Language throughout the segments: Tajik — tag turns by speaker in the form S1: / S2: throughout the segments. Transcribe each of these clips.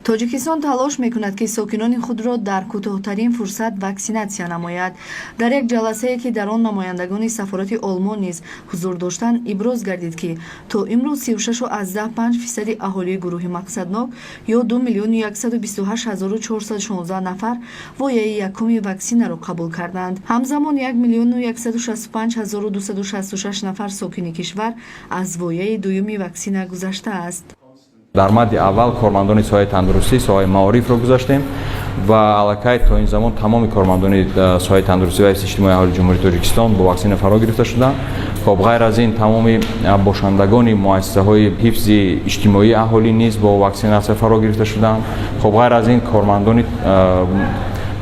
S1: тоҷикистон талош мекунад ки сокинони худро дар кӯтоҳтарин фурсат ваксинатсия намояд. дар як ҷаласае ки дар он намояндагони сафорати олмон низ ҳузур доштанд, иброз гардид ки то имрӯз 36.5% аҳолии гурӯҳи мақсаднок ё 2,128,416 нафар вояи якуми ваксинаро қабул карданд. ҳамзамон 1,165,266 нафар сокини кишвар аз вояи дуюми ваксина гузаштааст.
S2: дар мадди аввал кормандони соҳаи тандурустӣ, соҳаи маорифро гузаштем ва аллакай то ин замон тамоми кормандони соҳаи тандурустӣ ва ҳифзи иҷтимоии аҳолии ҷумҳурии Тоҷикистон бо ваксина фаро гирифта шуданд. Хоб ғайр аз ин тамоми бошандагони муассисаҳои ҳифзи иҷтимоии аҳолӣ низ бо ваксинатсия фаро гирифта шуданд. Хоб ғайр аз ин кормандони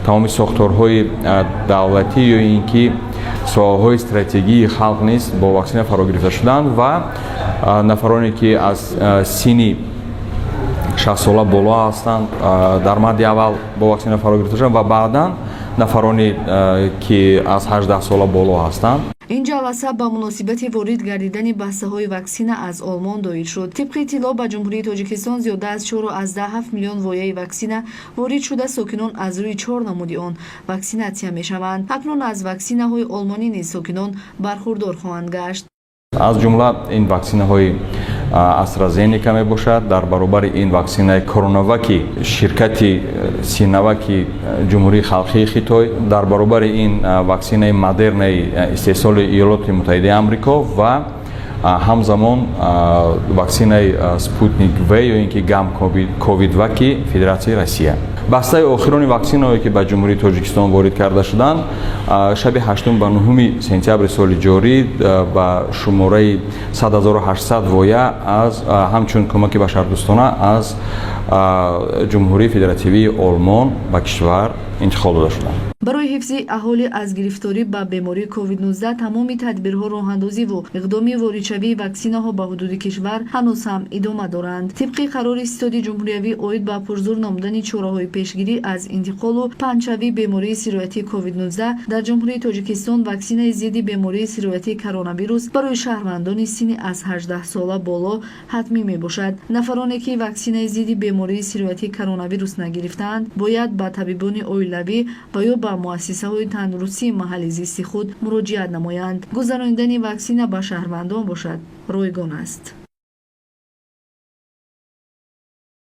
S2: тамоми сохторҳои давлатӣ ё ин ки соҳаҳои стратегии халқ низ бо ваксина фаро гирифта шуданд ва нафароне ки аз синни 60 сола боло ҳастанд дар мадди аввал бо ваксина фаро гирифта шуданд ва баъдан нафароне ки аз 18 сола боло ҳастанд.
S1: ин ҷаласа ба муносибати ворид гардидани баҳсаҳои ваксина аз Олмон доид шуд. тибқи иттилоъ ба ҷумҳурии Тоҷикистон зиёда аз 4,7 миллион вояи ваксина ворид шуда сокинон аз рӯи 4 намуди он ваксинатсия мешаванд. акнун аз ваксинаҳои олмонӣ низ сокинон бархурдор хоҳанд гашт.
S2: аз ҷумла ин ваксинаҳои AstraZeneca мебошад. дар баробари ин ваксинаи коронаваки ширкати Синоваки ҷумҳурии халқии Хитой, дар баробари ин ваксинаи Модернаи истеҳсоли Иёлоти Муттаҳидаи Амрико ва ҳамзамон ваксинаи Спутник В ё ин ки гам ковидваки Федератсияи Россия. баҳсаи охирони ваксинаҳое ки ба ҷумҳурии Тоҷикистон ворид карда шуданд шаби 8 ба 9 сентябри соли ҷорӣ ба шумораи 100,800 воя аз ҳамчун кӯмаки башардӯстона аз ҷумҳурии Федеративии Олмон ба кишвар интиқол дода шуданд.
S1: барои ҳифзи аҳолӣ аз гирифторӣ ба бемории COVID-19 тамоми тадбирҳо роҳандозиву иқдоми воридшавии ваксинаҳо ба ҳудуди кишвар ҳанӯз ҳам идома доранд. тибқи қарори иттиҳоди ҷумҳуриявӣ оид ба пурзур намудани чораҳои пешгирӣ аз интиқолу панҷшавии бемории сироятии COVID-19 дар ҷумҳурии Тоҷикистон ваксинаи зидди бемории сироятии коронавирус барои шаҳрвандони синни аз 18 сола боло ҳатмӣ мебошад. нафароне ки ваксинаи зидди бемории сироятии коронавирус нагирифтаанд бояд ба табибони оилавӣ ва ё ба муассисаҳои тандурустии маҳалли зисти худ муроҷиат намоянд. гузарондани ваксина ба шаҳрвандон бошад ройгон аст.